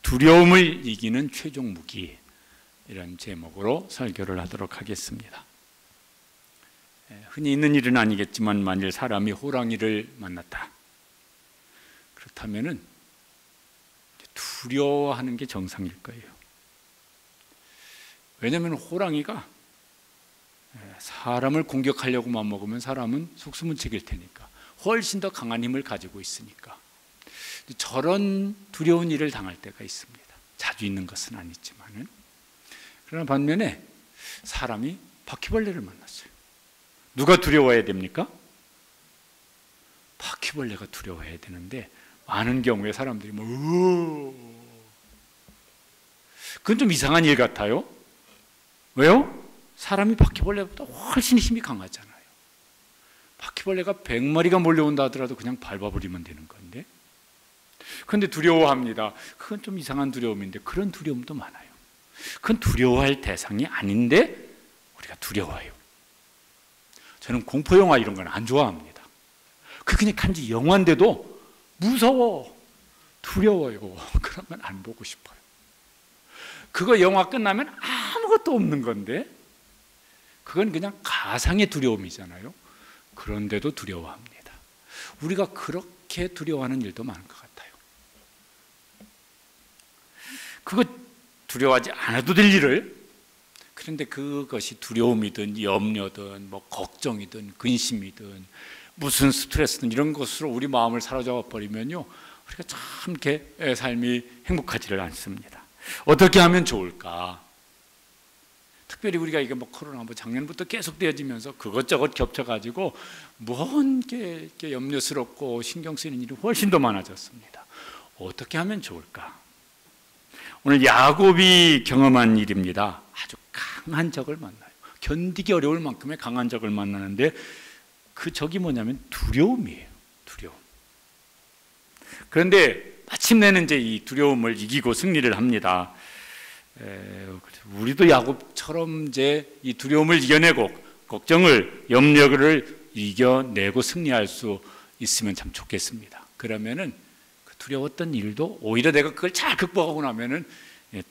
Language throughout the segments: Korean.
두려움을 이기는 최종 무기, 이런 제목으로 설교를 하도록 하겠습니다. 흔히 있는 일은 아니겠지만 만일 사람이 호랑이를 만났다, 그렇다면은 두려워하는 게 정상일 거예요. 왜냐하면 호랑이가 사람을 공격하려고만 먹으면 사람은 속수무책일 테니까, 훨씬 더 강한 힘을 가지고 있으니까 저런 두려운 일을 당할 때가 있습니다. 자주 있는 것은 아니지만은. 그러나 반면에 사람이 바퀴벌레를 만났어요. 누가 두려워해야 됩니까? 바퀴벌레가 두려워해야 되는데 많은 경우에 사람들이 그건 좀 이상한 일 같아요. 왜요? 사람이 바퀴벌레보다 훨씬 힘이 강하잖아요. 바퀴벌레가 100마리가 몰려온다 하더라도 그냥 밟아버리면 되는 건데, 그런데 두려워합니다. 그건 좀 이상한 두려움인데, 그런 두려움도 많아요. 그건 두려워할 대상이 아닌데 우리가 두려워해요. 저는 공포영화 이런 건 안 좋아합니다. 그냥 단지 영화인데도 무서워, 두려워요. 그러면 안 보고 싶어요. 그거 영화 끝나면 아무것도 없는 건데, 그건 그냥 가상의 두려움이잖아요. 그런데도 두려워합니다. 우리가 그렇게 두려워하는 일도 많은 것 같아요. 그거 두려워하지 않아도 될 일을, 그런데 그것이 두려움이든 염려든 걱정이든 근심이든 무슨 스트레스든 이런 것으로 우리 마음을 사로잡아 버리면요, 우리가 참 이렇게 삶이 행복하지를 않습니다. 어떻게 하면 좋을까? 특별히 우리가 이게 코로나 작년부터 계속 되어지면서 그것저것 겹쳐가지고 이렇게 염려스럽고 신경 쓰이는 일이 훨씬 더 많아졌습니다. 어떻게 하면 좋을까? 오늘 야곱이 경험한 일입니다. 아주 강한 적을 만나요. 견디기 어려울 만큼의 강한 적을 만나는데, 그 적이 뭐냐면 두려움이에요. 두려움. 그런데 마침내는 이제 이 두려움을 이기고 승리를 합니다. 우리도 야곱처럼 이제 이 두려움을 이겨내고 걱정을, 염려를 이겨내고 승리할 수 있으면 참 좋겠습니다. 그러면은 그 두려웠던 일도 오히려 내가 그걸 잘 극복하고 나면은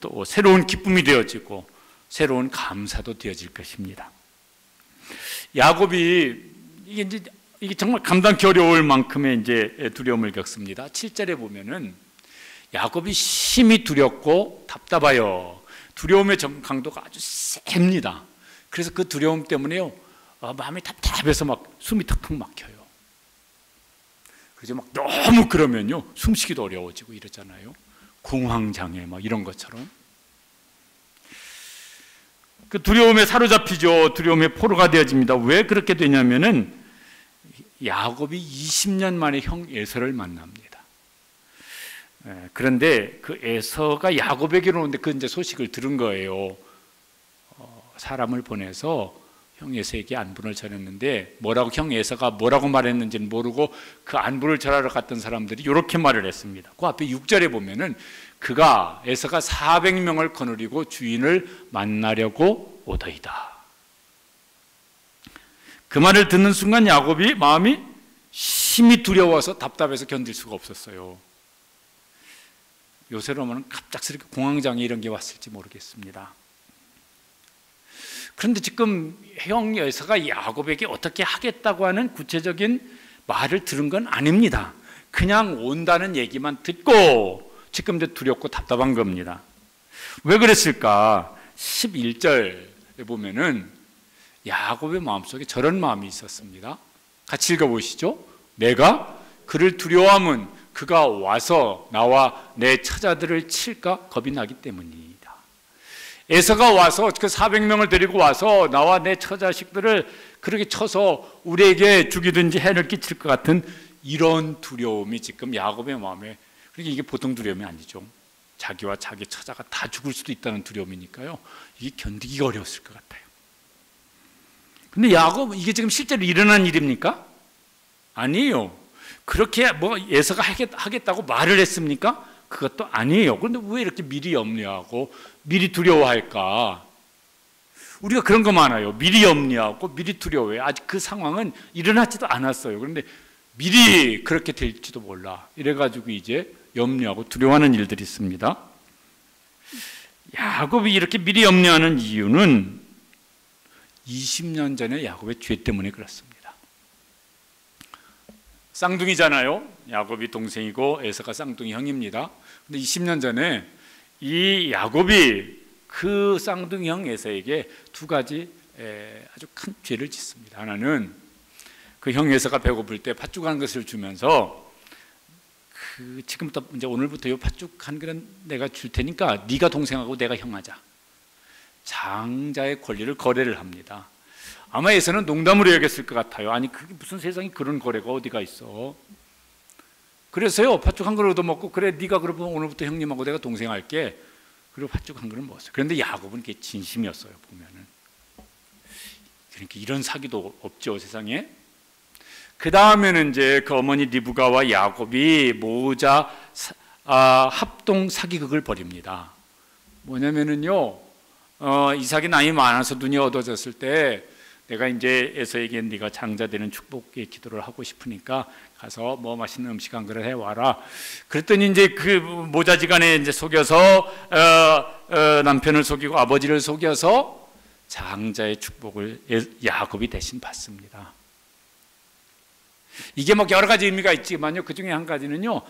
또 새로운 기쁨이 되어지고 새로운 감사도 되어질 것입니다. 야곱이 이게 정말 감당하기 어려울 만큼의 이제 두려움을 겪습니다. 7절에 보면은 야곱이 심히 두렵고 답답하여, 두려움의 강도가 아주 셉니다. 그래서 그 두려움 때문에요, 마음이 답답해서 숨이 턱턱 막혀요. 그래서 너무 그러면요, 숨쉬기도 어려워지고 이러잖아요. 공황장애 이런 것처럼. 그 두려움에 사로잡히죠. 두려움의 포로가 되어집니다. 왜 그렇게 되냐면은 야곱이 20년 만에 형 에서를 만납니다. 그런데 그 에서가 야곱에게로 오는데 그 이제 소식을 들은 거예요. 사람을 보내서 형 에서에게 안부를 전했는데, 형 에서가 뭐라고 말했는지는 모르고 그 안부를 전하러 갔던 사람들이 이렇게 말을 했습니다. 그 앞에 6절에 보면은 에서가 400명을 거느리고 주인을 만나려고 오더이다. 그 말을 듣는 순간 야곱이 마음이 심히 두려워서 답답해서 견딜 수가 없었어요. 요새로 하면 갑작스럽게 공황장애 이런 게 왔을지 모르겠습니다. 그런데 지금 형 에서가 야곱에게 어떻게 하겠다고 하는 구체적인 말을 들은 건 아닙니다. 그냥 온다는 얘기만 듣고 지금 두렵고 답답한 겁니다. 왜 그랬을까? 11절에 보면은 야곱의 마음속에 저런 마음이 있었습니다. 같이 읽어보시죠. 내가 그를 두려워함은 그가 와서 나와 내 처자들을 칠까 겁이 나기 때문이다. 에서가 와서 그 400명을 데리고 와서 나와 내 처자식들을 그렇게 쳐서 우리에게 죽이든지 해를 끼칠 것 같은 이런 두려움이 지금 야곱의 마음에, 그러니까 이게 보통 두려움이 아니죠. 자기와 자기 처자가 다 죽을 수도 있다는 두려움이니까요, 이게 견디기가 어려웠을 것 같아요. 근데 야곱, 이게 지금 실제로 일어난 일입니까? 아니에요. 그렇게 에서가 하겠다고 말을 했습니까? 그것도 아니에요. 그런데 왜 이렇게 미리 염려하고 미리 두려워할까? 우리가 그런 거 많아요. 미리 염려하고 미리 두려워해요. 아직 그 상황은 일어나지도 않았어요. 그런데 미리 그렇게 될지도 몰라. 이래가지고 이제 염려하고 두려워하는 일들이 있습니다. 야곱이 이렇게 미리 염려하는 이유는 20년 전에 야곱의 죄 때문에 그렇습니다. 쌍둥이잖아요. 야곱이 동생이고 에서가 쌍둥이 형입니다. 근데 20년 전에 이 야곱이 그 쌍둥이 형 에서에게 두 가지 아주 큰 죄를 짓습니다. 하나는 그 형 에서가 배고플 때 팥죽한 것을 주면서 지금부터 이제 오늘부터 이 팥죽한 그릇 내가 줄 테니까 네가 동생하고 내가 형하자. 장자의 권리를 거래를 합니다. 아마 에서는 농담으로 여겼을 것 같아요. 아니 그게 무슨 세상에 그런 거래가 어디가 있어. 그래서요 팥죽 한 그릇 얻어먹고 그래 네가 그러면 오늘부터 형님하고 내가 동생 할게. 그리고 팥죽 한 그릇 먹었어요. 그런데 야곱은 그게 진심이었어요. 보면은. 그러니까 이런 사기도 없죠 세상에. 그 다음에는 이제 그 어머니 리브가와 야곱이 모자 합동 사기극을 벌입니다. 뭐냐면은요 이삭이 나이 많아서 눈이 어두워졌을 때 내가 이제 에서에게 네가 장자 되는 축복의 기도를 하고 싶으니까 가서 뭐 맛있는 음식 한 그릇 해와라. 그랬더니 이제 그 모자지간에 이제 속여서 남편을 속이고 아버지를 속여서 장자의 축복을 야곱이 대신 받습니다. 이게 뭐 여러 가지 의미가 있지만요. 그 중에 한 가지는요.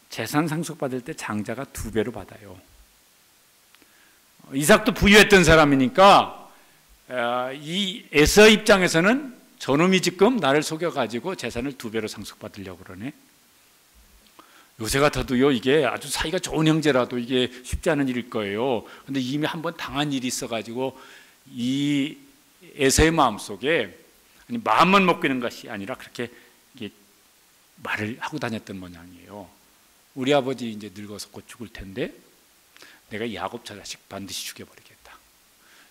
재산 상속받을 때 장자가 2배로 받아요. 이삭도 부유했던 사람이니까 이 에서 입장에서는 저놈이 지금 나를 속여가지고 재산을 2배로 상속받으려고 그러네. 요새 같아도요 이게 아주 사이가 좋은 형제라도 이게 쉽지 않은 일일 거예요. 근데 이미 한번 당한 일이 있어가지고 이 에서의 마음속에 아니 마음만 먹고 있는 것이 아니라 그렇게 이게 말을 하고 다녔던 모양이에요. 우리 아버지 이제 늙어서 곧 죽을 텐데 내가 야곱 저 자식 반드시 죽여버리겠다.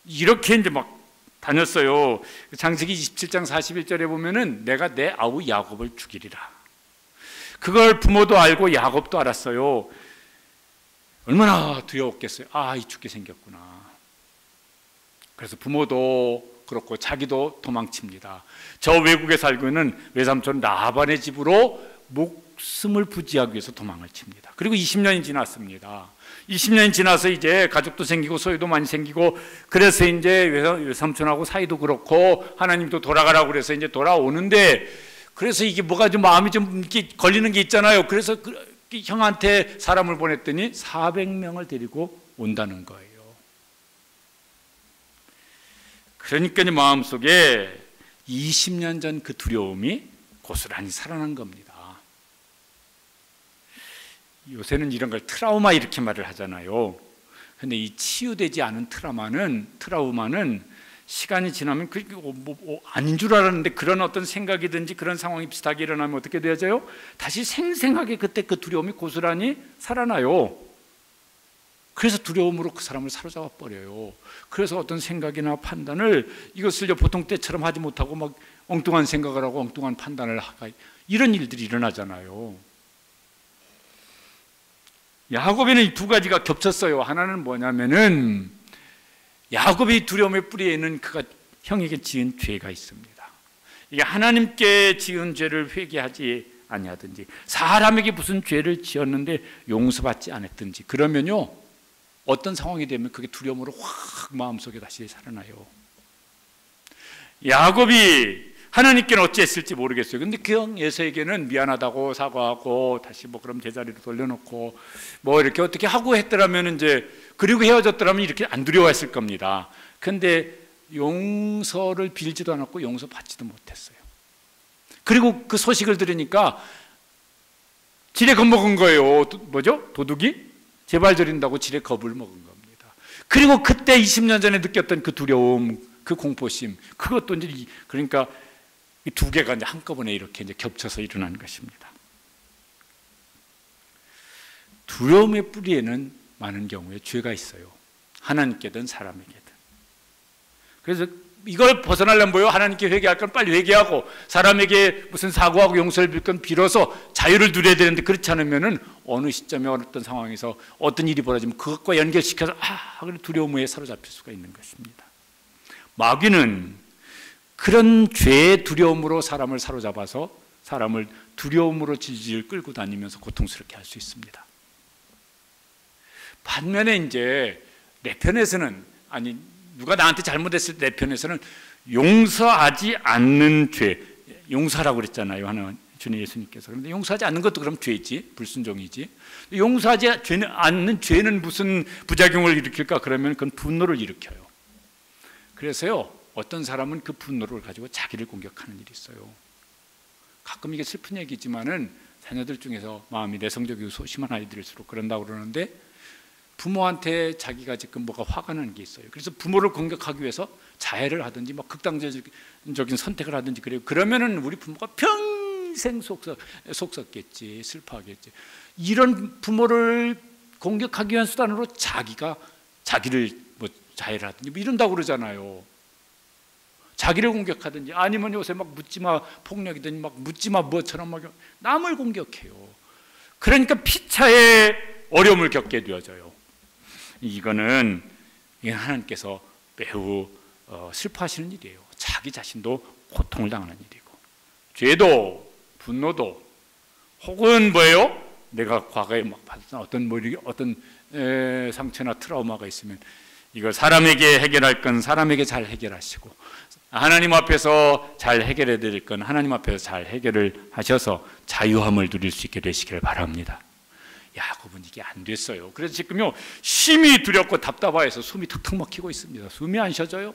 이렇게 이제 막 다녔어요. 창세기 27장 41절에 보면은 내가 내 아우 야곱을 죽이리라. 그걸 부모도 알고 야곱도 알았어요. 얼마나 두려웠겠어요. 아, 이 죽게 생겼구나. 그래서 부모도 그렇고 자기도 도망칩니다. 저 외국에 살고 있는 외삼촌 라반의 집으로 목숨을 부지하기 위해서 도망을 칩니다. 그리고 20년이 지났습니다. 20년이 지나서 이제 가족도 생기고 소유도 많이 생기고 그래서 이제 외삼촌하고 사이도 그렇고 하나님도 돌아가라고 그래서 이제 돌아오는데 그래서 이게 뭐가 좀 마음이 좀 이렇게 걸리는 게 있잖아요. 그래서 형한테 사람을 보냈더니 400명을 데리고 온다는 거예요. 그러니까 마음속에 20년 전 그 두려움이 고스란히 살아난 겁니다. 요새는 이런 걸 트라우마 이렇게 말을 하잖아요. 근데 이 치유되지 않은 트라우마는 시간이 지나면 아닌 줄 알았는데 그런 어떤 생각이든지 그런 상황이 비슷하게 일어나면 어떻게 되어져요? 다시 생생하게 그때 그 두려움이 고스란히 살아나요. 그래서 두려움으로 그 사람을 사로잡아 버려요. 그래서 어떤 생각이나 판단을 이것을 보통 때처럼 하지 못하고 막 엉뚱한 생각을 하고 엉뚱한 판단을 하고 이런 일들이 일어나잖아요. 야곱에는 이 두 가지가 겹쳤어요. 하나는 뭐냐면은 야곱이 두려움의 뿌리에는 그가 형에게 지은 죄가 있습니다. 이게 하나님께 지은 죄를 회개하지 아니하든지 사람에게 무슨 죄를 지었는데 용서받지 않았든지 그러면요 어떤 상황이 되면 그게 두려움으로 확 마음속에 다시 살아나요. 야곱이 하나님께는 어찌했을지 모르겠어요. 근데 그 형 에서에게는 미안하다고 사과하고 다시 뭐 그럼 제자리로 돌려놓고 뭐 이렇게 어떻게 하고 했더라면 이제 그리고 헤어졌더라면 이렇게 안 두려워했을 겁니다. 근데 용서를 빌지도 않았고 용서받지도 못했어요. 그리고 그 소식을 들으니까 지레 겁먹은 거예요. 뭐죠? 도둑이 제발 저린다고 지레 겁을 먹은 겁니다. 그리고 그때 20년 전에 느꼈던 그 두려움, 그 공포심, 그것도 이제 그러니까 이 두 개가 이제 한꺼번에 이렇게 이제 겹쳐서 일어난 것입니다. 두려움의 뿌리에는 많은 경우에 죄가 있어요. 하나님께든 사람에게든. 그래서 이걸 벗어나려면 뭐예요? 하나님께 회개할 건 빨리 회개하고 사람에게 무슨 사고하고 용서를 빌 건 빌어서 자유를 누려야 되는데 그렇지 않으면은 어느 시점에 어떤 상황에서 어떤 일이 벌어지면 그것과 연결시켜서 두려움에 사로잡힐 수가 있는 것입니다. 마귀는 그런 죄의 두려움으로 사람을 사로잡아서 사람을 두려움으로 질질 끌고 다니면서 고통스럽게 할 수 있습니다. 반면에 이제 내 편에서는, 아니 누가 나한테 잘못했을 때 내 편에서는 용서하지 않는 죄, 용서하라고 그랬잖아요, 하나님 주님 예수님께서. 그런데 용서하지 않는 것도 그럼 죄지, 불순종이지. 용서하지 않는 죄는 무슨 부작용을 일으킬까? 그러면 그건 분노를 일으켜요. 그래서요, 어떤 사람은 그 분노를 가지고 자기를 공격하는 일이 있어요. 가끔 이게 슬픈 얘기지만은 자녀들 중에서 마음이 내성적이고 소심한 아이들일수록 그런다고 그러는데, 부모한테 자기가 지금 뭐가 화가 나는 게 있어요. 그래서 부모를 공격하기 위해서 자해를 하든지 막 극단적인 선택을 하든지 그래요. 그러면은 우리 부모가 평생 속썩겠지, 슬퍼하겠지. 이런 부모를 공격하기 위한 수단으로 자기를 뭐 자해를 하든지 뭐 이런다고 그러잖아요. 자기를 공격하든지, 아니면 요새 막 묻지마 폭력이든지 막 묻지마 뭐처럼 막 남을 공격해요. 그러니까 피차에 어려움을 겪게 되어져요. 이거는 하나님께서 매우 슬퍼하시는 일이에요. 자기 자신도 고통을 당하는 일이고, 죄도 분노도 혹은 뭐예요? 내가 과거에 막 받았던 어떤 상처나 트라우마가 있으면 이걸 사람에게 해결할 건 사람에게 잘 해결하시고, 하나님 앞에서 잘 해결해 드릴 건 하나님 앞에서 잘 해결을 하셔서 자유함을 누릴 수 있게 되시기를 바랍니다. 야곱은 이게 안 됐어요. 그래서 지금요, 심히 두렵고 답답해서 숨이 턱턱 막히고 있습니다. 숨이 안 쉬어져요.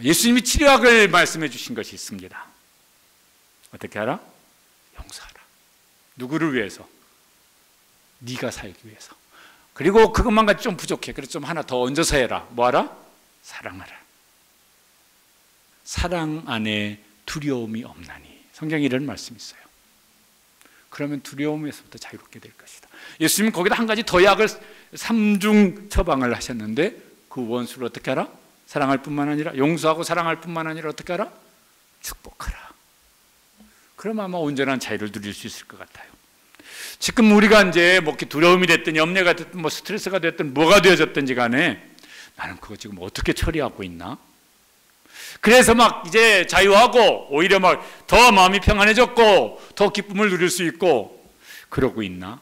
예수님이 치료학을 말씀해 주신 것이 있습니다. 어떻게 알아? 용서하라. 누구를 위해서? 네가 살기 위해서. 그리고 그것만 가지고 좀 부족해. 그래서 좀 하나 더 얹어서 해라. 뭐하라? 사랑하라. 사랑 안에 두려움이 없나니. 성경에 이런 말씀이 있어요. 그러면 두려움에서부터 자유롭게 될 것이다. 예수님은 거기다 한 가지 더 약을 3중 처방을 하셨는데, 그 원수를 어떻게 하라? 사랑할 뿐만 아니라, 용서하고 사랑할 뿐만 아니라 어떻게 하라? 축복하라. 그럼 아마 온전한 자유를 누릴 수 있을 것 같아요. 지금 우리가 이제 뭐 두려움이 됐든 염려가 됐든 뭐 스트레스가 됐든 뭐가 되어졌든지 간에 나는 그거 지금 어떻게 처리하고 있나? 그래서 막 이제 자유하고 오히려 막 더 마음이 평안해졌고 더 기쁨을 누릴 수 있고 그러고 있나?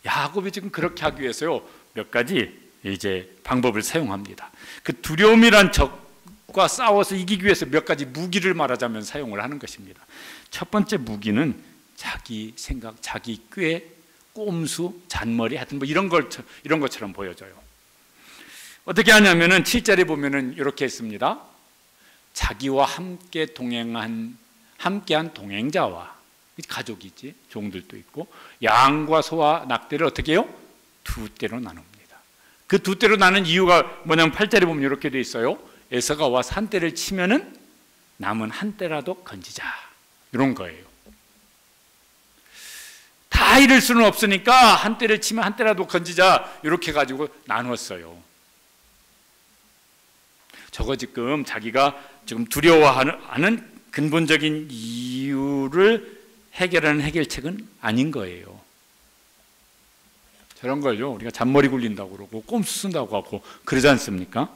야곱이 지금 그렇게 하기 위해서요, 몇 가지 이제 방법을 사용합니다. 그 두려움이란 적과 싸워서 이기기 위해서 몇 가지 무기를 말하자면 사용을 하는 것입니다. 첫 번째 무기는 자기 생각, 자기 꾀, 꼼수, 잔머리 하여튼 뭐 이런 것처럼 보여져요. 어떻게 하냐면은 7절에 보면은 이렇게 했습니다. 자기와 함께한 동행자와, 가족이지, 종들도 있고, 양과 소와 낙대를 어떻게 해요? 두 떼로 나눕니다. 그 두 떼로 나눈 이유가 뭐냐면 8절에 보면 이렇게 돼 있어요. 에서가 와서 한 떼를 치면은 남은 한 떼라도 건지자, 이런 거예요. 다 잃을 수는 없으니까 한 떼를 치면 한 떼라도 건지자, 이렇게 가지고 나눴어요. 저거 지금 자기가 지금 두려워하는 근본적인 이유를 해결하는 해결책은 아닌 거예요. 저런 걸요, 우리가 잔머리 굴린다고 그러고 꼼수 쓴다고 하고 그러지 않습니까?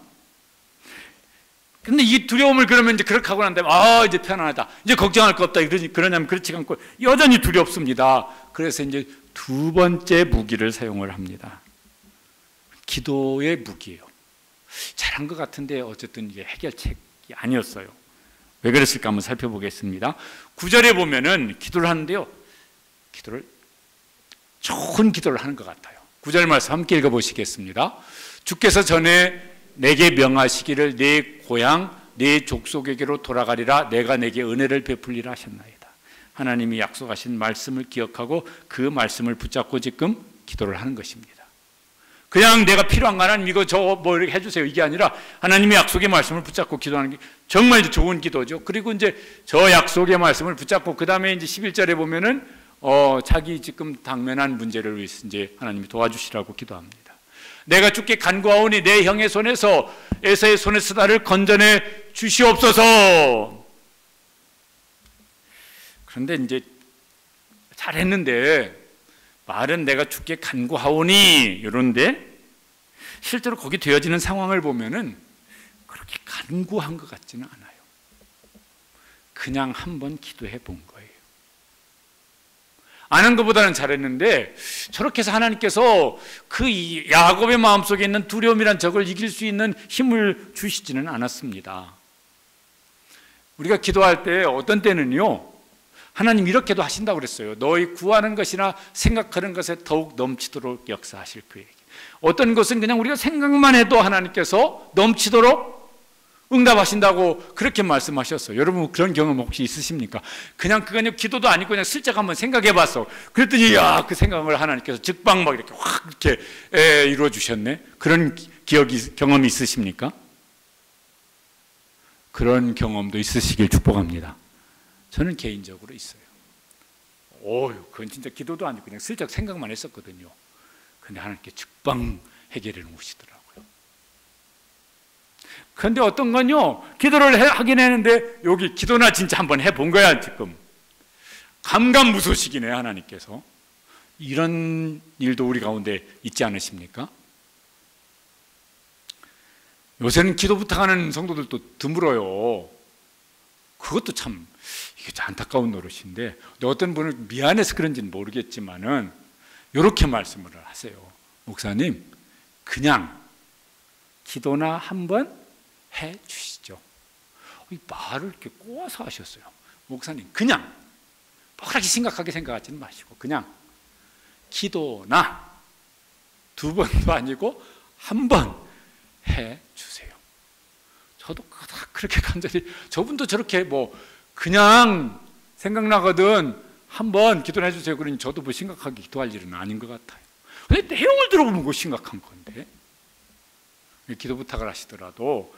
근데 이 두려움을 그러면 이제 그렇게 하고 난 다음에 이제 편안하다, 이제 걱정할 거 없다 그러냐면 그렇지 않고 여전히 두렵습니다. 그래서 이제 두 번째 무기를 사용을 합니다. 기도의 무기예요. 잘한 것 같은데 어쨌든 이게 해결책이 아니었어요. 왜 그랬을까 한번 살펴보겠습니다. 9절에 보면은 기도를 하는데요, 좋은 기도를 하는 것 같아요. 9절 말씀 함께 읽어보시겠습니다. 주께서 전에 내게 명하시기를 내 고향 내 족속에게로 돌아가리라, 내가 내게 은혜를 베풀리라 하셨나이다. 하나님이 약속하신 말씀을 기억하고 그 말씀을 붙잡고 지금 기도를 하는 것입니다. 그냥 내가 필요한 거 하나님 이거 저 뭐 이렇게 해주세요, 이게 아니라 하나님의 약속의 말씀을 붙잡고 기도하는 게 정말 좋은 기도죠. 그리고 이제 저 약속의 말씀을 붙잡고 그 다음에 이제 11절에 보면은 자기 지금 당면한 문제를 위해서 이제 하나님이 도와주시라고 기도합니다. 내가 주께 간구하오니 내 형의 손에서 에서의 손에서 나를 건져내 주시옵소서. 그런데 이제 잘했는데 말은 내가 주께 간구하오니 이런데 실제로 거기 되어지는 상황을 보면은 그렇게 간구한 것 같지는 않아요. 그냥 한번 기도해 본 거예요. 아는 것보다는 잘했는데 저렇게 해서 하나님께서 그 야곱의 마음속에 있는 두려움이란 적을 이길 수 있는 힘을 주시지는 않았습니다. 우리가 기도할 때 어떤 때는요, 하나님 이렇게도 하신다고 그랬어요. 너희 구하는 것이나 생각하는 것에 더욱 넘치도록 역사하실 그에게. 어떤 것은 그냥 우리가 생각만 해도 하나님께서 넘치도록 응답하신다고 그렇게 말씀하셨어요. 여러분 그런 경험 혹시 있으십니까? 그냥 그건 기도도 아니고 그냥 슬쩍 한번 생각해 봤어. 그랬더니 야, 그 생각을 하나님께서 즉방 막 이렇게 확 이렇게 이루어 주셨네. 그런 경험이 있으십니까? 그런 경험도 있으시길 축복합니다. 저는 개인적으로 있어요. 그건 진짜 기도도 아니고 그냥 슬쩍 생각만 했었거든요. 근데 하나님께 즉방 해결해 놓으시더라고요. 그런데 어떤 건요, 기도를 하긴 했는데 여기 기도나 진짜 한번 해본 거야 지금. 감감무소식이네 하나님께서. 이런 일도 우리 가운데 있지 않으십니까? 요새는 기도 부탁하는 성도들도 드물어요. 그것도 참 이게 안타까운 노릇인데, 어떤 분은 미안해서 그런지는 모르겠지만은 이렇게 말씀을 하세요. 목사님, 그냥 기도나 한번 해 주시죠. 이 말을 이렇게 꼬아서 하셨어요. 목사님, 그냥 그렇게 심각하게 생각하지는 마시고 그냥 기도나 2번도 아니고 한 번 해 주세요. 저도 그렇게 간절히, 저분도 저렇게 뭐 그냥 생각나거든 한번 기도해 주세요 그러니 저도 뭐 심각하게 기도할 일은 아닌 것 같아요. 근데 내용을 들어보면 그거 심각한 건데, 기도 부탁을 하시더라도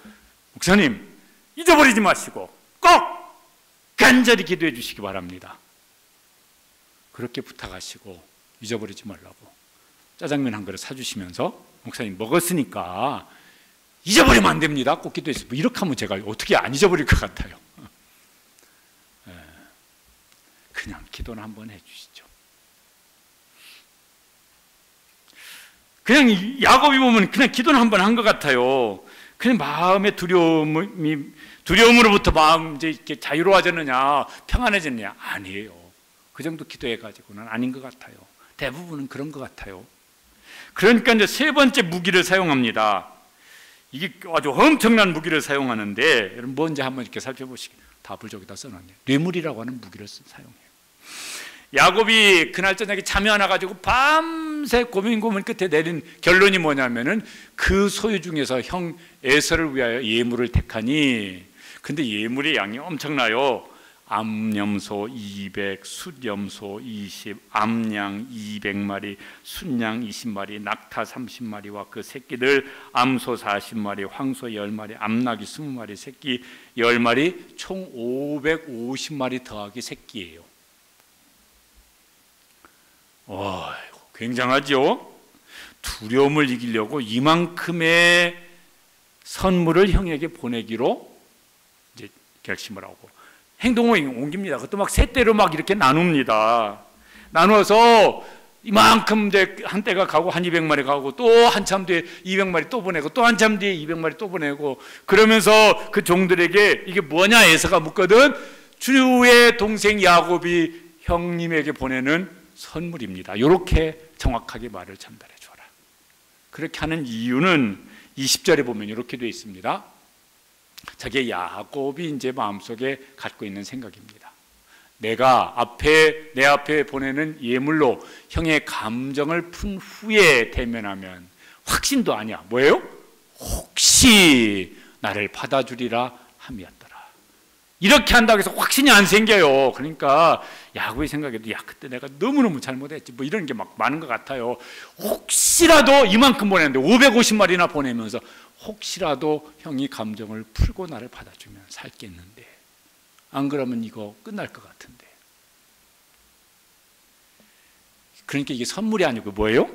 목사님 잊어버리지 마시고 꼭 간절히 기도해 주시기 바랍니다. 그렇게 부탁하시고 잊어버리지 말라고 짜장면 한 그릇 사주시면서 목사님 먹었으니까 잊어버리면 안 됩니다. 꼭 기도해주세요. 뭐 이렇게 하면 제가 어떻게 안 잊어버릴 것 같아요. 그냥 기도는 한번 해주시죠. 그냥 야곱이 보면 그냥 기도는 한번 한 것 같아요. 그냥 마음의 두려움으로부터 마음 이제 이렇게 자유로워졌느냐, 평안해졌느냐? 아니에요. 그 정도 기도해가지고는 아닌 것 같아요. 대부분은 그런 것 같아요. 그러니까 이제 세 번째 무기를 사용합니다. 이게 아주 엄청난 무기를 사용하는데, 여러분 뭔지 한번 이렇게 살펴보시게. 답을 저기다 써놨네요. 뇌물이라고 하는 무기를 사용해요. 야곱이 그날 저녁에 잠이 안 와가지고 밤새 고민 끝에 내린 결론이 뭐냐면은 그 소유 중에서 형 에서를 위하여 예물을 택하니, 근데 예물의 양이 엄청나요. 암염소 200, 숫염소 20, 암양 200마리, 순양 20마리, 낙타 30마리와 그 새끼들, 암소 40마리, 황소 10마리, 암낙이 20마리, 새끼 10마리, 총 550마리 더하기 새끼예요. 굉장하죠? 두려움을 이기려고 이만큼의 선물을 형에게 보내기로 이제 결심을 하고 행동을 옮깁니다. 그것도 막 세 대로 막 이렇게 나눕니다. 나누어서 이만큼 이제 한때가 가고 한 200마리 가고 또 한참 뒤에 200마리 또 보내고 또 한참 뒤에 200마리 또 보내고, 그러면서 그 종들에게 이게 뭐냐 에서가 묻거든. 주의 동생 야곱이 형님에게 보내는 선물입니다. 이렇게 정확하게 말을 전달해 줘라. 그렇게 하는 이유는 20절에 보면 이렇게 되어 있습니다. 저게 야곱이 이제 마음속에 갖고 있는 생각입니다. 내가 내 앞에 보내는 예물로 형의 감정을 푼 후에 대면하면 확신도 아니야. 뭐예요? 혹시 나를 받아주리라 함이었더라. 이렇게 한다고 해서 확신이 안 생겨요. 그러니까 야곱의 생각에도 그때 내가 너무너무 잘못했지 뭐 이런 게 막 많은 것 같아요. 혹시라도 이만큼 보냈는데 550마리나 보내면서 혹시라도 형이 감정을 풀고 나를 받아주면 살겠는데, 안 그러면 이거 끝날 것 같은데. 그러니까 이게 선물이 아니고 뭐예요?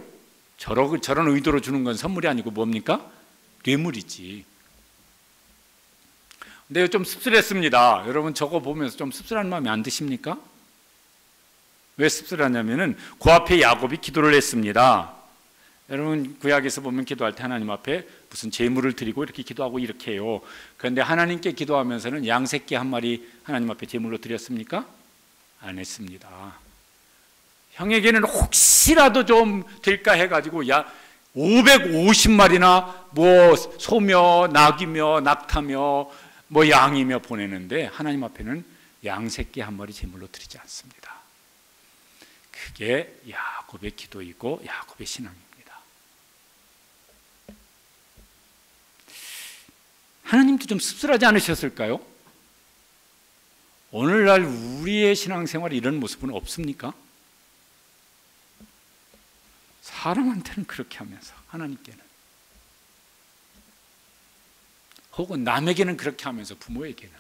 저런 의도로 주는 건 선물이 아니고 뭡니까? 뇌물이지. 근데 좀 씁쓸했습니다. 여러분 저거 보면서 좀 씁쓸한 마음이 안 드십니까? 왜 씁쓸하냐면은 그 앞에 야곱이 기도를 했습니다. 여러분 구약에서 보면 기도할 때 하나님 앞에 무슨 제물을 드리고 이렇게 기도하고 이렇게 해요. 그런데 하나님께 기도하면서는 양새끼 한 마리 하나님 앞에 제물로 드렸습니까? 안 했습니다. 형에게는 혹시라도 좀 될까 해가지고 550마리나 뭐 소며 낙이며 낙타며 뭐 양이며 보내는데 하나님 앞에는 양새끼 한 마리 제물로 드리지 않습니다. 그게 야곱의 기도이고 야곱의 신앙입니다. 하나님도 좀 씁쓸하지 않으셨을까요? 오늘날 우리의 신앙생활에 이런 모습은 없습니까? 사람한테는 그렇게 하면서 하나님께는, 혹은 남에게는 그렇게 하면서 부모에게는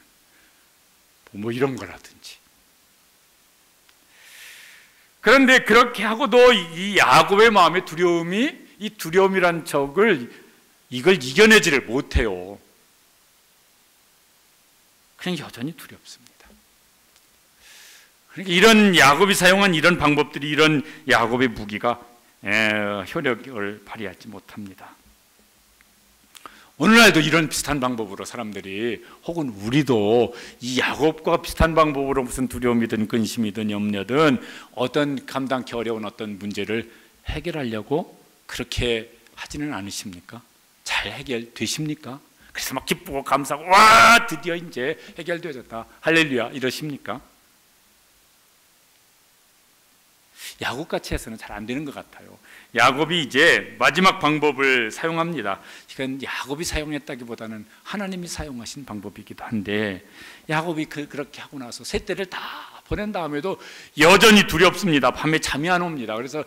뭐 이런 거라든지. 그런데 그렇게 하고도 이 야곱의 마음의 두려움이, 이 두려움이란 적을 이걸 이겨내지를 못해요. 그냥 여전히 두렵습니다. 그러니까 이런 야곱이 사용한 이런 방법들이, 이런 야곱의 무기가 효력을 발휘하지 못합니다. 오늘날도 이런 비슷한 방법으로 사람들이, 혹은 우리도 이 야곱과 비슷한 방법으로 무슨 두려움이든 근심이든 염려든 어떤 감당기 어려운 어떤 문제를 해결하려고 그렇게 하지는 않으십니까? 잘 해결되십니까? 그래서 막 기쁘고 감사하고 와 드디어 이제 해결되어졌다 할렐루야 이러십니까? 야곱같이 해서는 잘 안 되는 것 같아요. 야곱이 이제 마지막 방법을 사용합니다. 이건 야곱이 사용했다기보다는 하나님이 사용하신 방법이기도 한데, 야곱이 그렇게 하고 나서 세 때를 다 보낸 다음에도 여전히 두렵습니다. 밤에 잠이 안 옵니다. 그래서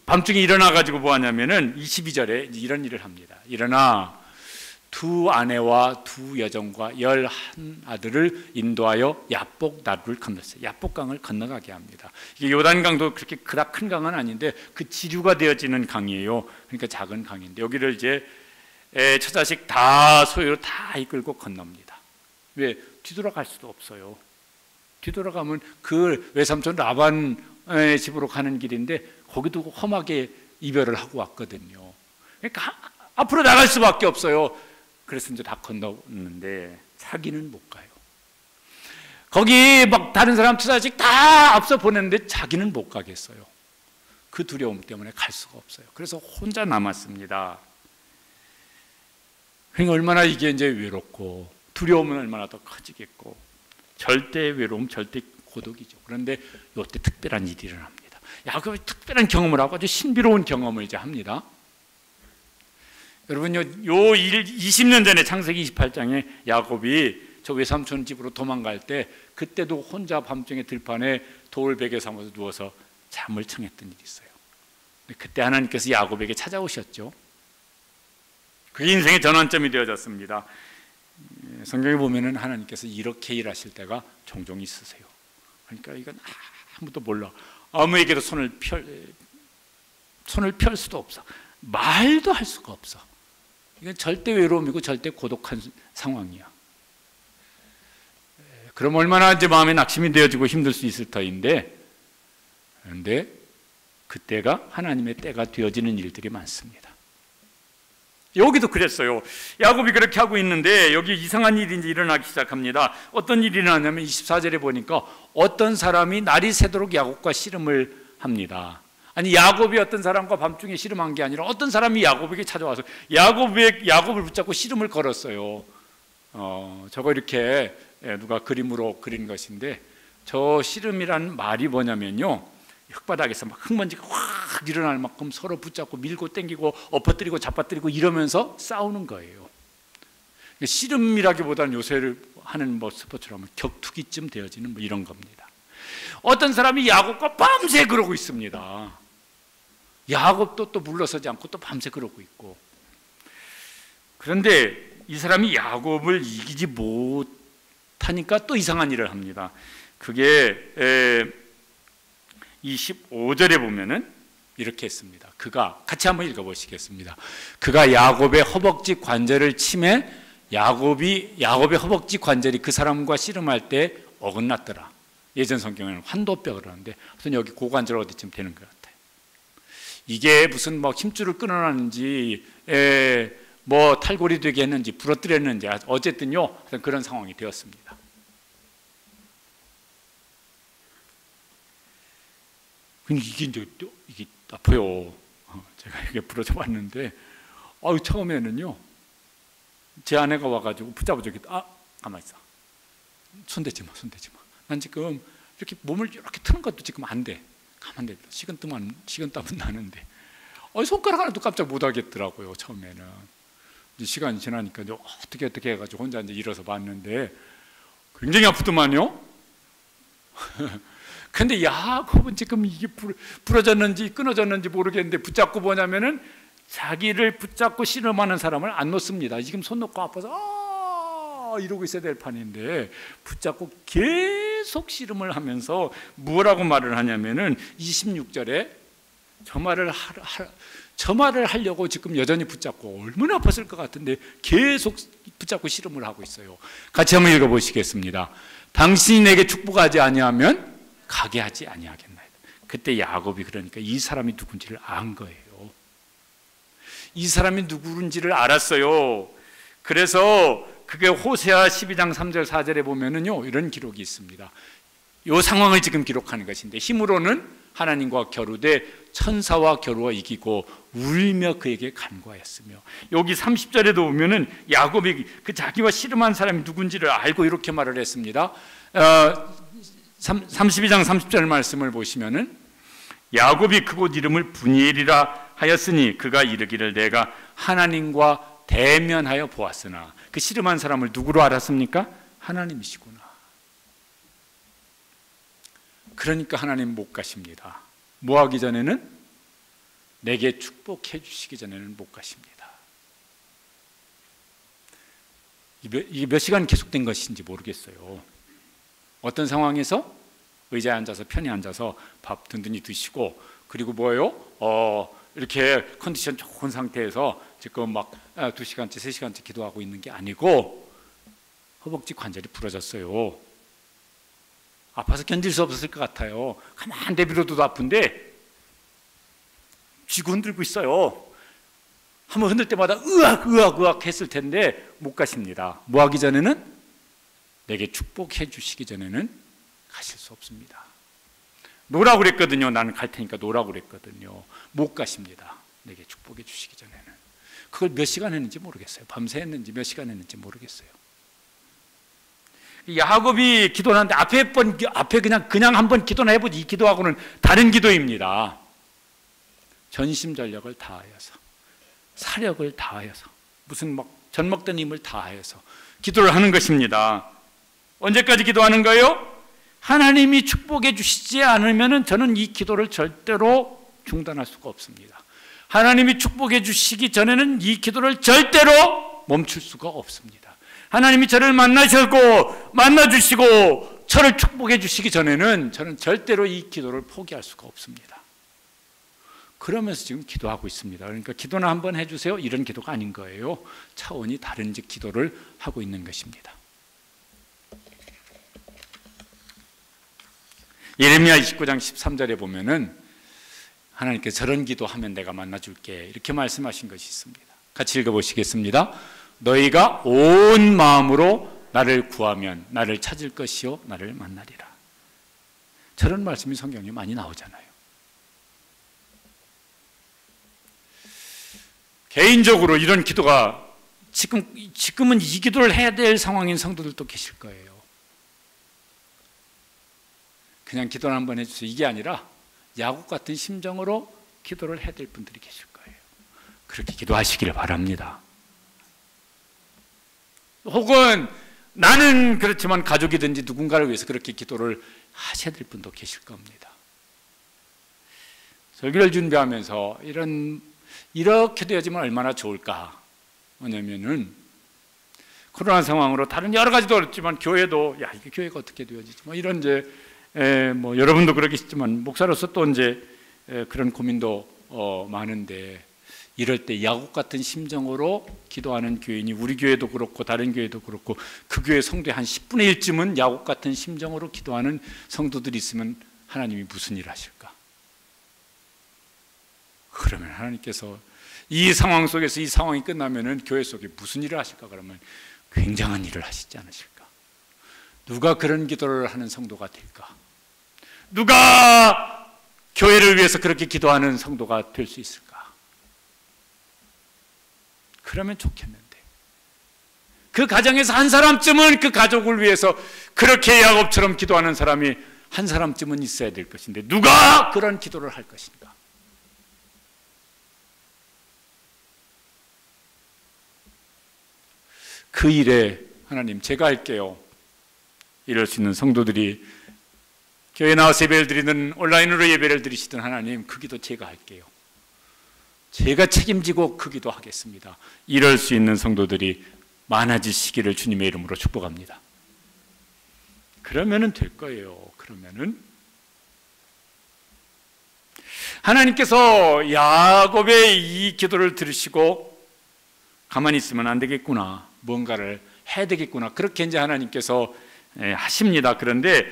밤중에 일어나가지고 뭐 하냐면은 22절에 이런 일을 합니다. 일어나 두 아내와 두 여종과 11아들을 인도하여 야복 나루를 건넜어요. 야복강을 건너가게 합니다. 이게 요단강도 그렇게 그닥 큰 강은 아닌데 그 지류가 되어지는 강이에요. 그러니까 작은 강인데 여기를 이제 처자식 다 소유로 다 이끌고 건넙니다. 왜? 뒤돌아갈 수도 없어요. 뒤돌아가면 그 외삼촌 라반의 집으로 가는 길인데 거기도 험하게 이별을 하고 왔거든요. 그러니까 앞으로 나갈 수밖에 없어요. 그래서 이제 다 건너는데 자기는 못 가요. 거기 막 다른 사람 투자직 다 앞서 보냈는데 자기는 못 가겠어요. 그 두려움 때문에 갈 수가 없어요. 그래서 혼자 남았습니다. 그러니까 얼마나 이게 이제 외롭고 두려움은 얼마나 더 커지겠고, 절대 외로움, 절대 고독이죠. 그런데 이때 특별한 일이 일어납니다. 야곱이 특별한 경험을 하고 아주 신비로운 경험을 이제 합니다. 여러분, 요 20년 전에 창세기 28장에 야곱이 저 외삼촌 집으로 도망갈 때 그때도 혼자 밤중에 들판에 돌베개 삼아서 누워서 잠을 청했던 일이 있어요. 그때 하나님께서 야곱에게 찾아오셨죠. 그게 인생의 전환점이 되어졌습니다. 성경에 보면은 하나님께서 이렇게 일하실 때가 종종 있으세요. 그러니까 이건 아무도 몰라. 아무에게도 손을 펼 수도 없어. 말도 할 수가 없어. 이건 절대 외로움이고 절대 고독한 상황이야. 그럼 얼마나 이제 마음에 낙심이 되어지고 힘들 수 있을 터인데, 그런데 그때가 하나님의 때가 되어지는 일들이 많습니다. 여기도 그랬어요. 야곱이 그렇게 하고 있는데 여기 이상한 일이 이제 일어나기 시작합니다. 어떤 일이 일어나냐면 24절에 보니까 어떤 사람이 날이 새도록 야곱과 씨름을 합니다. 아니, 야곱이 어떤 사람과 밤중에 씨름한 게 아니라 어떤 사람이 야곱에게 찾아와서 야곱을 붙잡고 씨름을 걸었어요. 저거 이렇게 누가 그림으로 그린 것인데, 저 씨름이라는 말이 뭐냐면요, 흙바닥에서 막 흙먼지가 확 일어날 만큼 서로 붙잡고 밀고 당기고 엎어뜨리고 잡아뜨리고 이러면서 싸우는 거예요. 씨름이라기보다는 요새를 하는 뭐 스포츠라면 격투기쯤 되어지는 뭐 이런 겁니다. 어떤 사람이 야곱과 밤새 그러고 있습니다. 야곱도 또 물러서지 않고 또 밤새 그러고 있고. 그런데 이 사람이 야곱을 이기지 못하니까 또 이상한 일을 합니다. 그게 25절에 보면은 이렇게 했습니다. 그가, 같이 한번 읽어보시겠습니다. 그가 야곱의 허벅지 관절을 치매 야곱의 허벅지 관절이 그 사람과 씨름할 때 어긋났더라. 예전 성경에는 환도뼈 그러는데, 우선 여기 고관절 어디쯤 되는 것 같아요. 이게 무슨 뭐 힘줄을 끊어놨는지 뭐 탈골이 되게 했는지 부러뜨렸는지 어쨌든요 그런 상황이 되었습니다. 이게 아파요. 제가 이게 부러져 봤는데 처음에는요 제 아내가 와가지고 붙잡아줘. 가만 있어. 손대지 마. 난 지금 이렇게 몸을 이렇게 트는 것도 지금 안 돼. 가만 돼. 식은땀은 나는데 손가락 하나도 깜짝 못 하겠더라고요. 처음에는. 이제 시간이 지나니까 이제 어떻게 해가지고 혼자 이제 일어서 봤는데 굉장히 아프더만요. 근데 야곱은 지금 이게 부러졌는지 끊어졌는지 모르겠는데 붙잡고 뭐냐면은 자기를 붙잡고 씨름하는 사람을 안 놓습니다. 지금 손 놓고 아파서 이러고 있어야 될 판인데 붙잡고 계속 씨름을 하면서 뭐라고 말을 하냐면은 26절에 저 말을 하려고 지금 여전히 붙잡고 얼마나 아팠을 것 같은데 계속 붙잡고 씨름을 하고 있어요. 같이 한번 읽어보시겠습니다. 당신이 내게 축복하지 아니하면 가게 하지 아니하겠나이다. 그때 야곱이 그러니까 이 사람이 누군지를 안 거예요. 이 사람이 누군지를 알았어요. 그래서 그게 호세아 12장 3절 4절에 보면은요 이런 기록이 있습니다. 이 상황을 지금 기록하는 것인데 힘으로는 하나님과 겨루되 천사와 겨루어 이기고 울며 그에게 간구하였으며 여기 30절에도 보면은 야곱이 그 자기와 씨름한 사람이 누군지를 알고 이렇게 말을 했습니다. 32장 30절 말씀을 보시면은 야곱이 그곳 이름을 브니엘이라 하였으니 그가 이르기를 내가 하나님과 대면하여 보았으나 그 씨름한 사람을 누구로 알았습니까? 하나님이시구나. 그러니까 하나님 못 가십니다. 뭐 하기 전에는 내게 축복해 주시기 전에는 못 가십니다. 이게 몇 시간 계속된 것인지 모르겠어요. 어떤 상황에서 의자에 앉아서 편히 앉아서 밥 든든히 드시고 그리고 뭐예요? 이렇게 컨디션 좋은 상태에서 지금 막 2시간째 3시간째 기도하고 있는 게 아니고 허벅지 관절이 부러졌어요. 아파서 견딜 수 없었을 것 같아요. 가만 내버려둬도 아픈데 쥐고 흔들고 있어요. 한번 흔들 때마다 으악 했을 텐데 못 가십니다. 뭐 하기 전에는 내게 축복해 주시기 전에는 가실 수 없습니다. 노라고 그랬거든요. 나는 갈 테니까 노라고 그랬거든요. 못 가십니다. 내게 축복해 주시기 전에는. 그걸 몇 시간 했는지 모르겠어요. 밤새 했는지 몇 시간 했는지 모르겠어요. 야곱이 기도하는데 앞에 그냥 한번 기도나 해보지 이 기도하고는 다른 기도입니다. 전심전력을 다하여서 사력을 다하여서 무슨 막 젖먹던 힘을 다하여서 기도를 하는 것입니다. 언제까지 기도하는 거예요? 하나님이 축복해 주시지 않으면 저는 이 기도를 절대로 중단할 수가 없습니다. 하나님이 축복해 주시기 전에는 이 기도를 절대로 멈출 수가 없습니다. 하나님이 저를 만나주시고 저를 축복해 주시기 전에는 저는 절대로 이 기도를 포기할 수가 없습니다. 그러면서 지금 기도하고 있습니다. 그러니까 기도나 한번 해주세요 이런 기도가 아닌 거예요. 차원이 다른 기도를 하고 있는 것입니다. 예레미야 29장 13절에 보면은 하나님께서 저런 기도하면 내가 만나줄게 이렇게 말씀하신 것이 있습니다. 같이 읽어보시겠습니다. 너희가 온 마음으로 나를 구하면 나를 찾을 것이요 나를 만나리라. 저런 말씀이 성경에 많이 나오잖아요. 개인적으로 이런 기도가 지금은 이 기도를 해야 될 상황인 성도들도 계실 거예요. 그냥 기도를 한번 해주세요 이게 아니라 야곱 같은 심정으로 기도를 해야 될 분들이 계실 거예요. 그렇게 기도하시기를 바랍니다. 혹은 나는 그렇지만 가족이든지 누군가를 위해서 그렇게 기도를 하셔야 될 분도 계실 겁니다. 설교를 준비하면서 이렇게 되어지면 얼마나 좋을까. 왜냐면은 코로나 상황으로 다른 여러 가지도 어렵지만 교회도 이게 교회가 어떻게 되어지지 이런 뭐 여러분도 그러겠지만 목사로서 또 그런 고민도 많은데 이럴 때 야곱 같은 심정으로 기도하는 교인이 우리 교회도 그렇고 다른 교회도 그렇고 그 교회 성도의 한 10분의 1쯤은 야곱 같은 심정으로 기도하는 성도들이 있으면 하나님이 무슨 일을 하실까? 그러면 하나님께서 이 상황 속에서 이 상황이 끝나면은 교회 속에 무슨 일을 하실까? 그러면 굉장한 일을 하시지 않으실까? 누가 그런 기도를 하는 성도가 될까? 누가 교회를 위해서 그렇게 기도하는 성도가 될 수 있을까? 그러면 좋겠는데, 그 가정에서 한 사람쯤은 그 가족을 위해서 그렇게 야곱처럼 기도하는 사람이 한 사람쯤은 있어야 될 것인데, 누가 그런 기도를 할 것인가? 그 일에 하나님, 제가 할게요, 이럴 수 있는 성도들이, 교회 나와서 예배를 드리든 온라인으로 예배를 드리시든, 하나님, 그 기도 제가 할게요, 제가 책임지고 그 기도 하겠습니다, 이럴 수 있는 성도들이 많아지시기를 주님의 이름으로 축복합니다. 그러면은 될 거예요. 그러면은 하나님께서 야곱의 이 기도를 들으시고 가만히 있으면 안 되겠구나, 뭔가를 해야 되겠구나, 그렇게 이제 하나님께서 하십니다. 그런데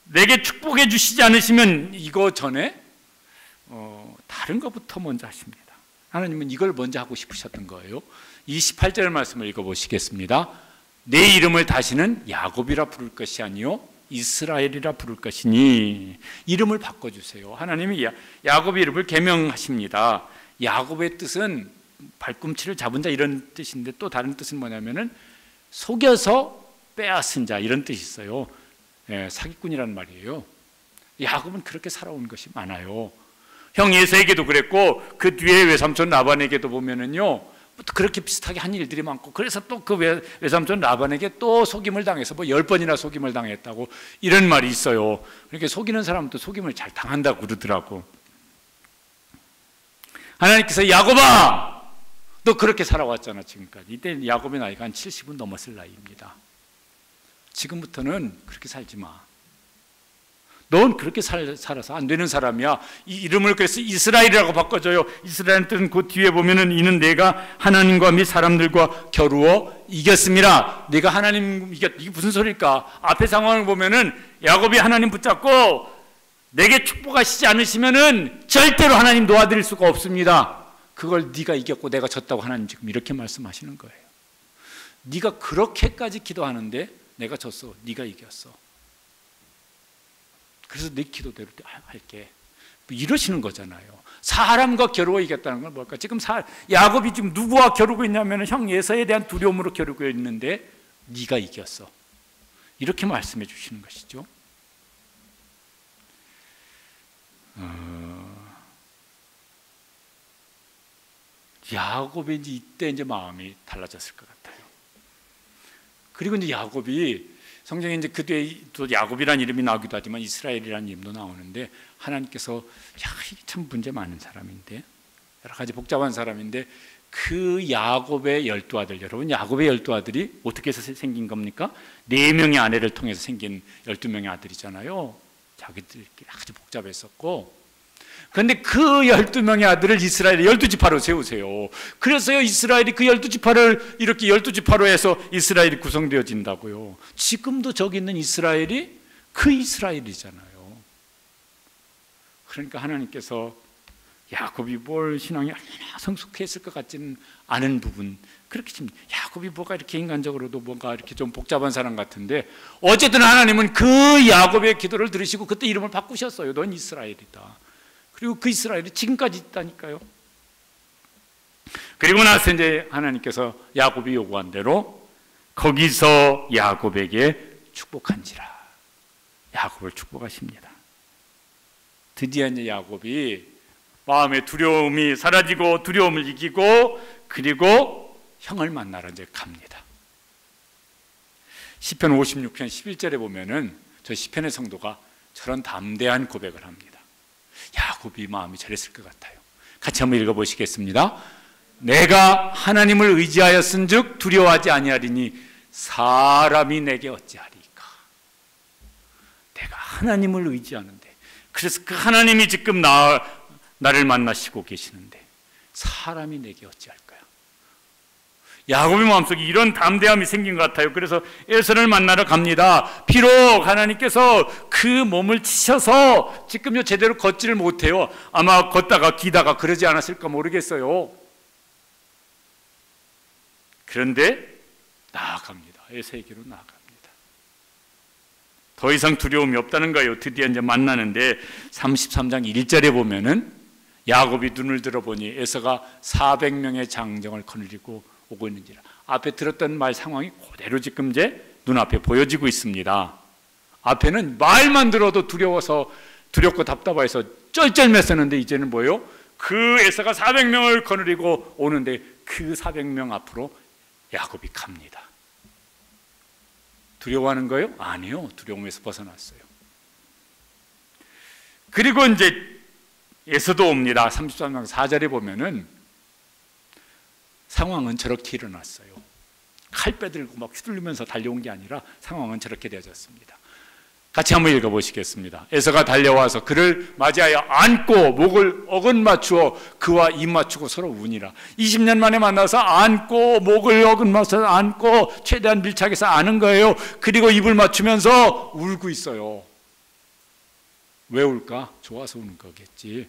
내게 축복해 주시지 않으시면 이거 전에 다른 것부터 먼저 하십니다. 하나님은 이걸 먼저 하고 싶으셨던 거예요. 28절 말씀을 읽어보시겠습니다. 내 이름을 다시는 야곱이라 부를 것이 아니요 이스라엘이라 부를 것이니, 이름을 바꿔주세요. 하나님이 야곱의 이름을 계명하십니다. 야곱의 뜻은 발꿈치를 잡은 자, 이런 뜻인데, 또 다른 뜻은 뭐냐면은 속여서 빼앗은 자, 이런 뜻이 있어요. 사기꾼이라는 말이에요. 야곱은 그렇게 살아온 것이 많아요. 형 에서에게도 그랬고, 그 뒤에 외삼촌 라반에게도 보면은요, 그렇게 비슷하게 한 일들이 많고, 그래서 또 그 외삼촌 라반에게 또 속임을 당해서 뭐 10번이나 속임을 당했다고, 이런 말이 있어요. 그러니까 속이는 사람은 또 속임을 잘 당한다고 그러더라고. 하나님께서 야곱아, 너 그렇게 살아왔잖아, 지금까지. 이때 야곱의 나이가 한 70은 넘었을 나이입니다. 지금부터는 그렇게 살지 마. 넌 그렇게 살아서 안 되는 사람이야. 이 이름을 그래서 이스라엘이라고 바꿔줘요. 이스라엘은 뜻은 그 뒤에 보면은, 이는 내가 하나님과 및 사람들과 겨루어 이겼습니다. 내가 하나님 이게 무슨 소리일까? 앞에 상황을 보면은 야곱이 하나님 붙잡고 내게 축복하시지 않으시면은 절대로 하나님 도와드릴 수가 없습니다. 그걸 네가 이겼고 내가 졌다고 하나님 지금 이렇게 말씀하시는 거예요. 네가 그렇게까지 기도하는데 내가 졌어, 네가 이겼어. 그래서 내 기도대로 할게, 뭐 이러시는 거잖아요. 사람과 겨루어 이겼다는 건 뭘까? 지금 야곱이 지금 누구와 겨루고 있냐면 형 에서에 대한 두려움으로 겨루고 있는데 네가 이겼어, 이렇게 말씀해 주시는 것이죠. 야곱이 이때 이제 마음이 달라졌을 것 같아요. 그리고 이제 야곱이, 성경에 이제 그 뒤에 또 야곱이라는 이름이 나오기도 하지만 이스라엘이라는 이름도 나오는데, 하나님께서 이게 참 문제 많은 사람인데, 여러 가지 복잡한 사람인데, 그 야곱의 12아들, 여러분 야곱의 12아들이 어떻게 해서 생긴 겁니까? 4명의 아내를 통해서 생긴 12명의 아들이잖아요. 자기들끼리 아주 복잡했었고, 그런데 그 12명의 아들을 이스라엘의 12지파로 세우세요. 그래서요, 이스라엘이 그 12지파를 이렇게 12지파로 해서 이스라엘이 구성되어진다고요. 지금도 저기 있는 이스라엘이 그 이스라엘이잖아요. 그러니까 하나님께서 야곱이 뭘 신앙이 얼마나 성숙했을 것 같지는 않은 부분, 그렇게 지금 야곱이 뭐가 이렇게 인간적으로도 뭔가 이렇게 좀 복잡한 사람 같은데, 어쨌든 하나님은 그 야곱의 기도를 들으시고 그때 이름을 바꾸셨어요. 넌 이스라엘이다. 그리고 그 이스라엘이 지금까지 있다니까요. 그리고 나서 이제 하나님께서 야곱이 요구한 대로 거기서 야곱에게 축복한지라, 야곱을 축복하십니다. 드디어 이제 야곱이 마음의 두려움이 사라지고 두려움을 이기고, 그리고 형을 만나러 이제 갑니다. 시편 56편 11절에 보면은 저 시편의 성도가 저런 담대한 고백을 합니다. 야곱이 마음이 저랬을 것 같아요. 같이 한번 읽어보시겠습니다. 내가 하나님을 의지하였은즉 두려워하지 아니하리니 사람이 내게 어찌하리까. 내가 하나님을 의지하는데, 그래서 그 하나님이 지금 나를 만나시고 계시는데 사람이 내게 어찌할까요? 야곱의 마음속에 이런 담대함이 생긴 것 같아요. 그래서 에서를 만나러 갑니다. 비록 하나님께서 그 몸을 치셔서 지금요 제대로 걷지를 못해요. 아마 걷다가 기다가 그러지 않았을까 모르겠어요. 그런데 나아갑니다. 에서에게로 나아갑니다. 더 이상 두려움이 없다는 거예요. 드디어 이제 만나는데 33장 1절에 보면은 야곱이 눈을 들어보니 에서가 400명의 장정을 거느리고 오고 있는지라. 앞에 들었던 말 상황이 그대로 지금 이제 눈앞에 보여지고 있습니다. 앞에는 말만 들어도 두려워서 두렵고 답답해서 쩔쩔맸었는데 이제는 뭐예요? 그 에서가 400명을 거느리고 오는데 그 400명 앞으로 야곱이 갑니다. 두려워하는 거예요? 아니요. 두려움에서 벗어났어요. 그리고 이제 에서도 옵니다. 33장 4절에 보면은 상황은 저렇게 일어났어요. 칼 빼들고 막 휘둘리면서 달려온 게 아니라 상황은 저렇게 되어졌습니다. 같이 한번 읽어보시겠습니다. 에서가 달려와서 그를 맞이하여 안고 목을 어긋맞추어 그와 입 맞추고 서로 우니라. 20년 만에 만나서 안고 목을 어긋맞춰서 안고 최대한 밀착해서 아는 거예요. 그리고 입을 맞추면서 울고 있어요. 왜 울까? 좋아서 우는 거겠지.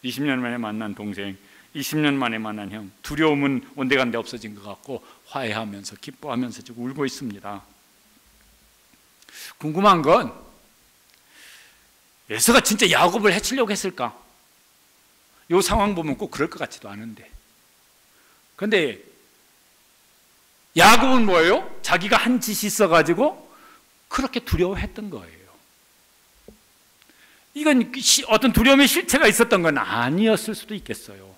20년 만에 만난 동생, 20년 만에 만난 형, 두려움은 온데간데 없어진 것 같고 화해하면서 기뻐하면서 지금 울고 있습니다. 궁금한 건 에서가 진짜 야곱을 해치려고 했을까? 이 상황 보면 꼭 그럴 것 같지도 않은데. 그런데 야곱은 뭐예요? 자기가 한 짓이 있어가지고 그렇게 두려워했던 거예요. 이건 어떤 두려움의 실체가 있었던 건 아니었을 수도 있겠어요.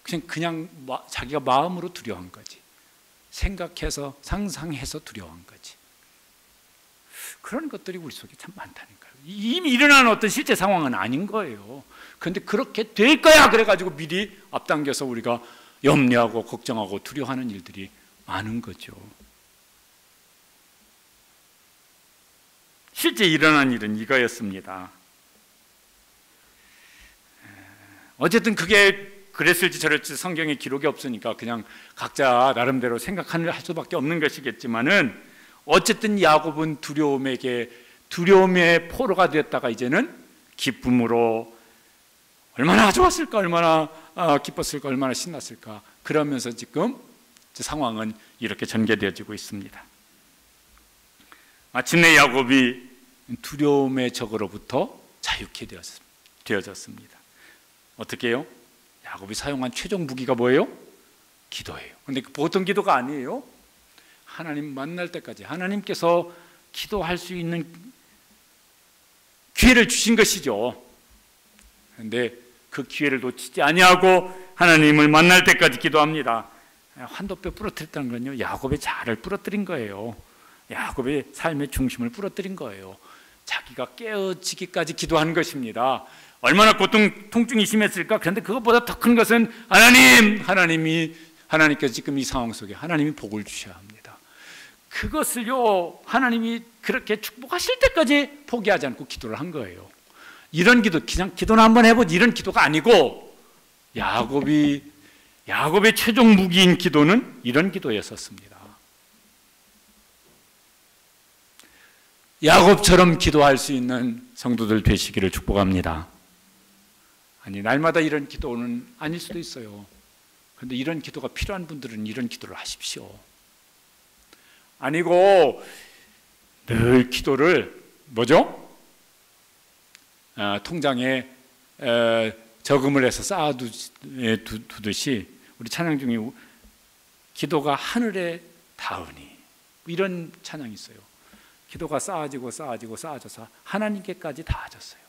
그냥 자기가 마음으로 두려워한 거지. 생각해서 상상해서 두려워한 거지. 그런 것들이 우리 속에 참 많다니까요. 이미 일어난 어떤 실제 상황은 아닌 거예요. 그런데 그렇게 될 거야 그래가지고 미리 앞당겨서 우리가 염려하고 걱정하고 두려워하는 일들이 많은 거죠. 실제 일어난 일은 이거였습니다. 어쨌든 그게 그랬을지 저랬을지 성경에 기록이 없으니까 그냥 각자 나름대로 생각할 수밖에 없는 것이겠지만은 어쨌든 야곱은 두려움의 포로가 되었다가 이제는 기쁨으로 얼마나 좋았을까, 얼마나 기뻤을까, 얼마나 신났을까. 그러면서 지금 상황은 이렇게 전개되어지고 있습니다. 마침내 야곱이 두려움의 적으로부터 자유케 되어졌습니다. 어떻게 해요? 야곱이 사용한 최종 무기가 뭐예요? 기도예요. 그런데 보통 기도가 아니에요. 하나님 만날 때까지 하나님께서 기도할 수 있는 기회를 주신 것이죠. 그런데 그 기회를 놓치지 아니하고 하나님을 만날 때까지 기도합니다. 환도뼈 부러뜨렸다는 건요, 야곱의 자아를 부러뜨린 거예요. 야곱의 삶의 중심을 부러뜨린 거예요. 자기가 깨어지기까지 기도한 것입니다. 얼마나 통증이 심했을까? 그런데 그것보다 더 큰 것은 하나님께서 지금 이 상황 속에 하나님이 복을 주셔야 합니다. 그것을요, 하나님이 그렇게 축복하실 때까지 포기하지 않고 기도를 한 거예요. 이런 기도, 그냥 기도는 한번 해보지 이런 기도가 아니고 야곱의 최종 무기인 기도는 이런 기도였었습니다. 야곱처럼 기도할 수 있는 성도들 되시기를 축복합니다. 아니, 날마다 이런 기도는 아닐 수도 있어요. 그런데 이런 기도가 필요한 분들은 이런 기도를 하십시오. 아니고 늘 기도를 통장에 저금을 해서 쌓아두듯이 우리 찬양 중에 기도가 하늘에 닿으니 이런 찬양이 있어요. 기도가 쌓아져서 하나님께까지 닿아졌어요.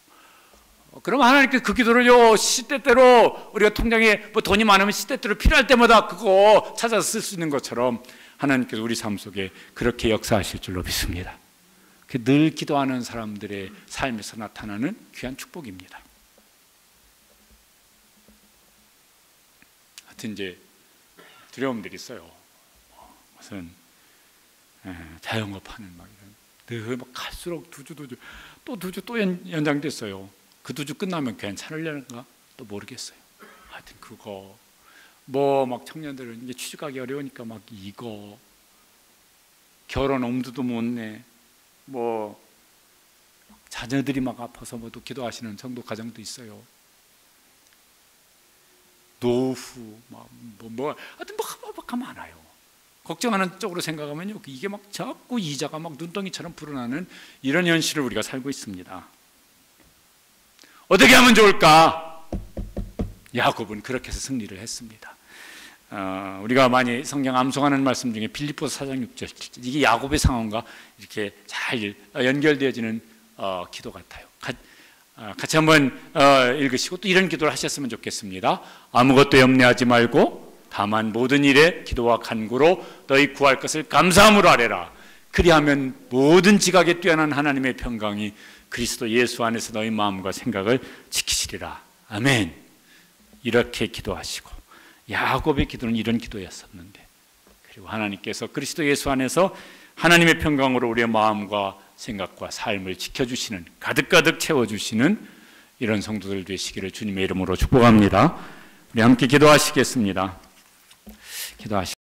그럼 하나님께 그 기도를요, 시대대로 우리가 통장에 돈이 많으면 시대대로 필요할 때마다 그거 찾아서 쓸 수 있는 것처럼 하나님께서 우리 삶 속에 그렇게 역사하실 줄로 믿습니다. 늘 기도하는 사람들의 삶에서 나타나는 귀한 축복입니다. 하여튼 이제 두려움들이 있어요. 무슨 자영업하는 막 이런 늘 갈수록 두주 또 연장됐어요. 그 두주 끝나면 괜찮으려는가 또 모르겠어요. 하여튼 그거 뭐 막 청년들은 이제 취직하기 어려우니까 막 이거 결혼 엄두도 못 내. 뭐 자녀들이 막 아파서 뭐또 기도하시는 성도 가정도 있어요. 노후 하여튼 막 많아요. 걱정하는 쪽으로 생각하면요, 이게 막 자꾸 이자가 막 눈덩이처럼 불어나는 이런 현실을 우리가 살고 있습니다. 어떻게 하면 좋을까? 야곱은 그렇게 해서 승리를 했습니다. 우리가 많이 성경 암송하는 말씀 중에 빌립보서 4장 6절 7절, 이게 야곱의 상황과 이렇게 잘 연결되어지는 기도 같아요. 같이 한번 읽으시고 또 이런 기도를 하셨으면 좋겠습니다. 아무것도 염려하지 말고 다만 모든 일에 기도와 간구로 너희 구할 것을 감사함으로 아뢰라. 그리하면 모든 지각에 뛰어난 하나님의 평강이 그리스도 예수 안에서 너희 마음과 생각을 지키시리라. 아멘. 이렇게 기도하시고, 야곱의 기도는 이런 기도였었는데, 그리고 하나님께서 그리스도 예수 안에서 하나님의 평강으로 우리의 마음과 생각과 삶을 지켜주시는, 가득가득 채워주시는 이런 성도들 되시기를 주님의 이름으로 축복합니다. 우리 함께 기도하시겠습니다. 기도하시